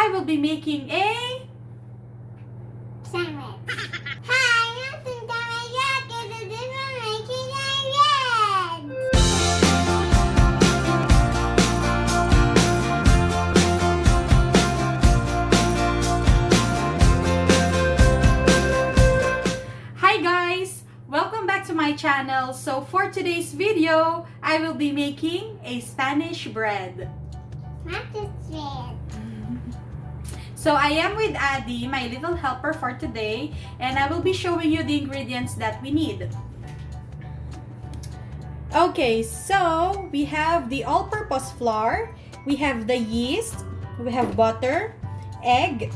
I will be making a sandwich. Hi, I'm Cinderella. Today we're making a bread. Hi guys! Welcome back to my channel. So for today's video, I will be making a Spanish bread. Not this bread. So I am with Addy, my little helper for today, and I will be showing you the ingredients that we need. Okay, so we have the all-purpose flour, we have the yeast, we have butter, egg,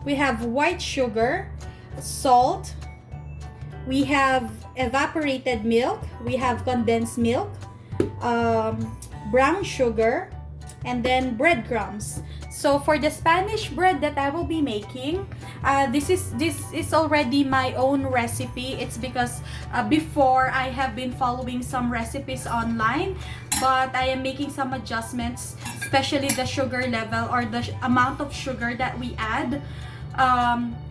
we have white sugar, salt, we have evaporated milk, we have condensed milk, brown sugar, and then breadcrumbs. So for the Spanish bread that I will be making, this is already my own recipe. It's because before I have been following some recipes online, but I am making some adjustments, especially the sugar level or the amount of sugar that we add.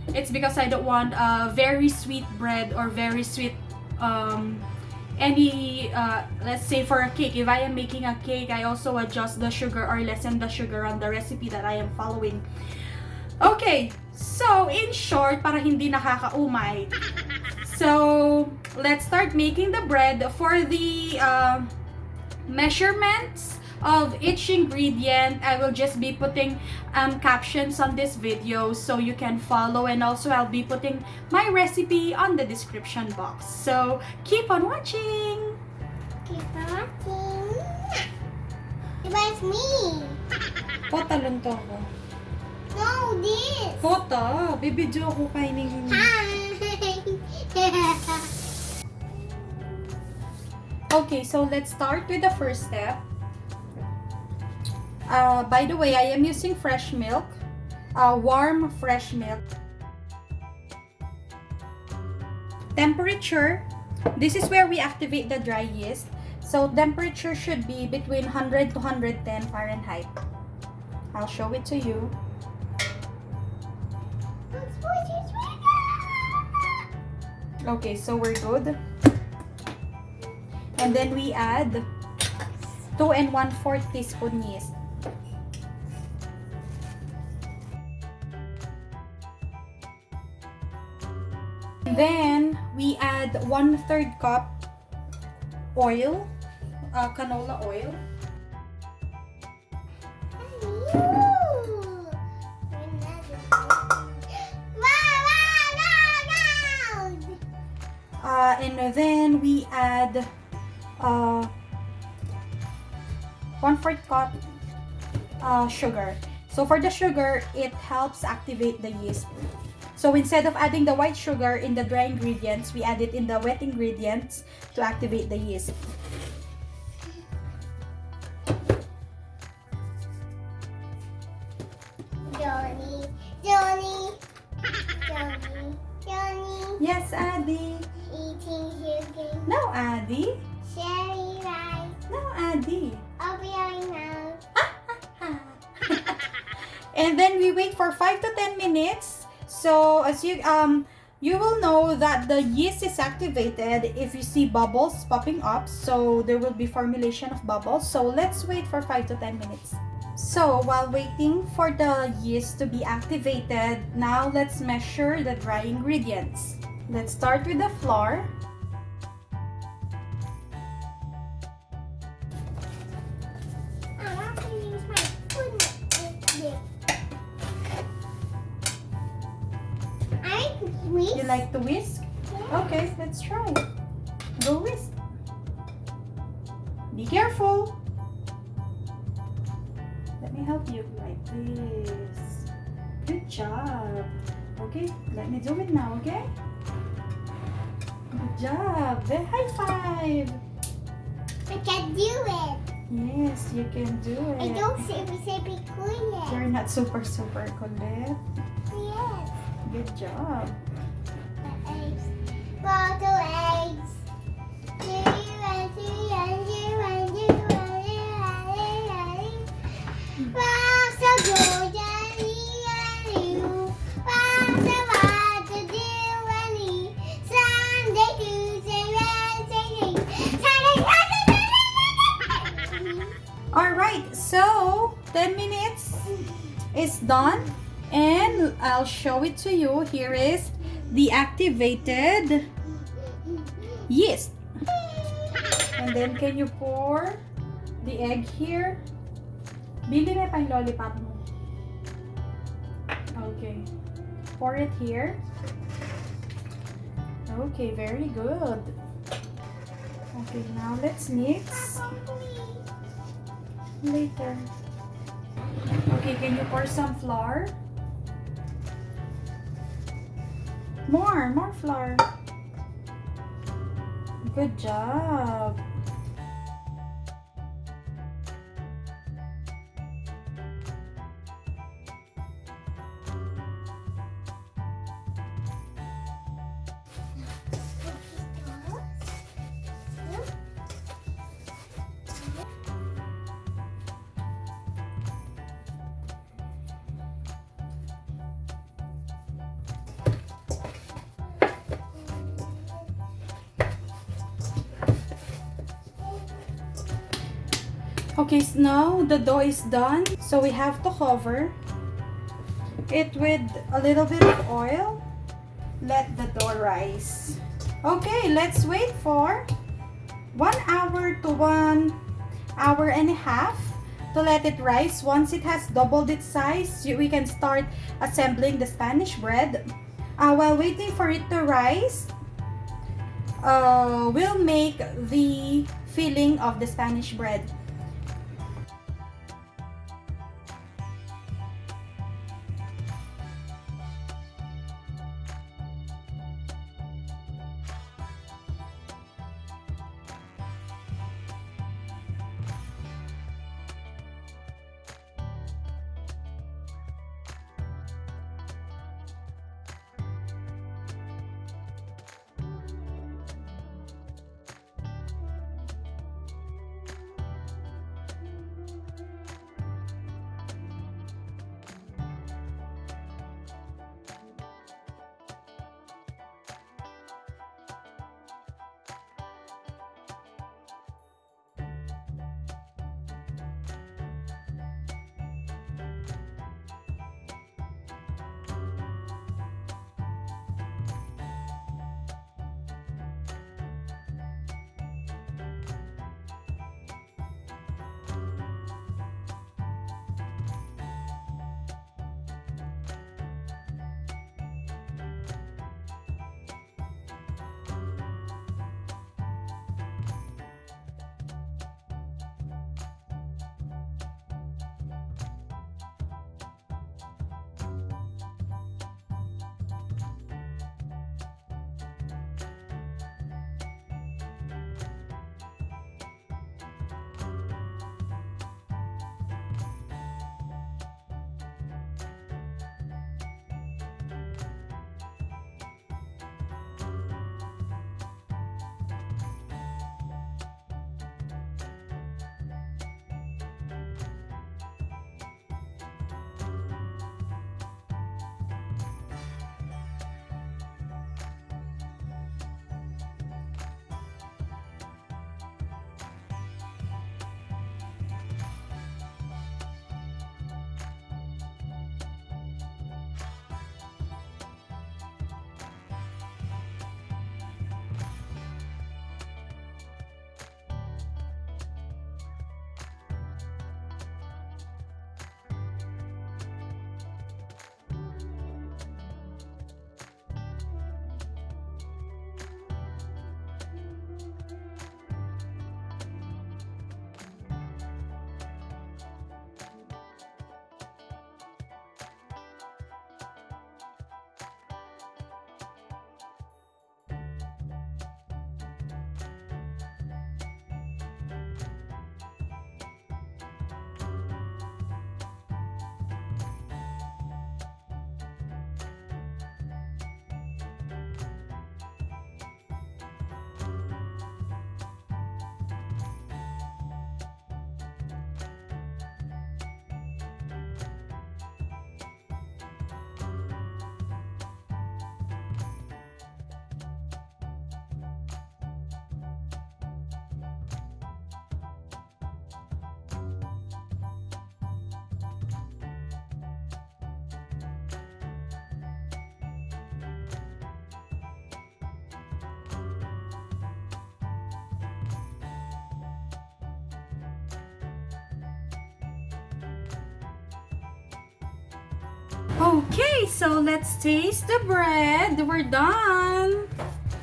It's because I don't want a very sweet bread or very sweet let's say for a cake. If I am making a cake, I also adjust the sugar or lessen the sugar on the recipe that I am following. Okay, so in short, para hindi nakakaumay, so let's start making the bread. For the measurements of each ingredient, I will just be putting captions on this video so you can follow, and also I'll be putting my recipe on the description box. So keep on watching! Keep watching. It was me. Pota lang to ako. No, this. Pota! Bibidyo ako kainin. Hi. Okay, so let's start with the first step. By the way, I am using fresh milk, warm fresh milk. Temperature, this is where we activate the dry yeast. So temperature should be between 100 to 110 Fahrenheit. I'll show it to you. Okay, so we're good. And then we add 2 1/4 teaspoon yeast. Then we add 1/3 cup oil, canola oil. And then we add 1/4 cup sugar. So for the sugar, it helps activate the yeast. So instead of adding the white sugar in the dry ingredients, we add it in the wet ingredients to activate the yeast. Johnny. Yes, Addy. Eating sugar. No, Addy. Cherry rice. No, Addy. I'll be right now. And then we wait for 5 to 10 minutes. So as you will know that the yeast is activated if you see bubbles popping up. So there will be formulation of bubbles. So let's wait for 5 to 10 minutes. So while waiting for the yeast to be activated, now let's measure the dry ingredients. Let's start with the flour. I want to use my spoon. I whisk. You like to whisk? Okay, let's try. Go whisk. Be careful. Let me help you like this. Good job. Okay, let me do it now, okay? Good job. High five. I can do it. Yes, you can do it. I don't say be quiet. You're not super kulit. Yes. Good job. Eggs. Bottle eggs. Wow, so good, Daddy. Alright, so 10 minutes is done. And I'll show it to you. Here is the activated yeast. And then, can you pour the egg here? Bili na pa yung lollipop mo. Okay. Pour it here. Okay, very good. Okay, now let's mix. Later. Okay, can you pour some flour? More flour. Good job. Okay, so now the dough is done. So we have to cover it with a little bit of oil. Let the dough rise. Okay, let's wait for 1 hour to 1 hour and a half to let it rise. Once it has doubled its size, we can start assembling the Spanish bread. While waiting for it to rise, we'll make the filling of the Spanish bread. Okay, so let's taste the bread. We're done.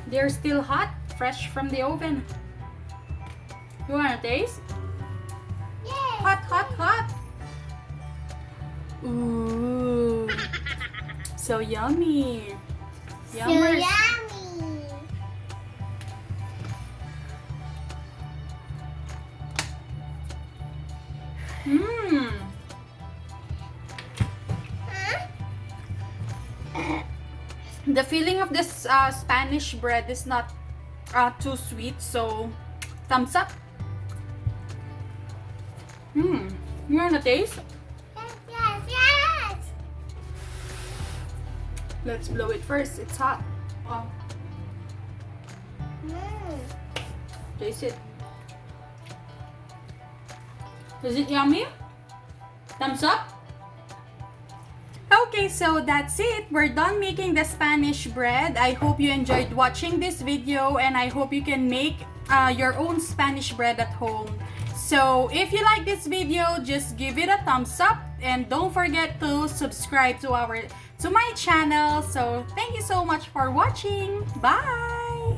They're still hot, fresh from the oven. You wanna taste? Yes. Hot, hot, hot. Ooh, so yummy. So Yummers. yummy. Mmm. Huh? The feeling of this Spanish bread is not too sweet, so thumbs up. You wanna taste? Yes, yes, yes. Let's blow it first. It's hot. Oh, Mm. taste it. Is it yummy? Thumbs up? Okay, so that's it. We're done making the Spanish bread. I hope you enjoyed watching this video and I hope you can make your own Spanish bread at home. So if you like this video, just give it a thumbs up and don't forget to subscribe to my channel. So thank you so much for watching. Bye!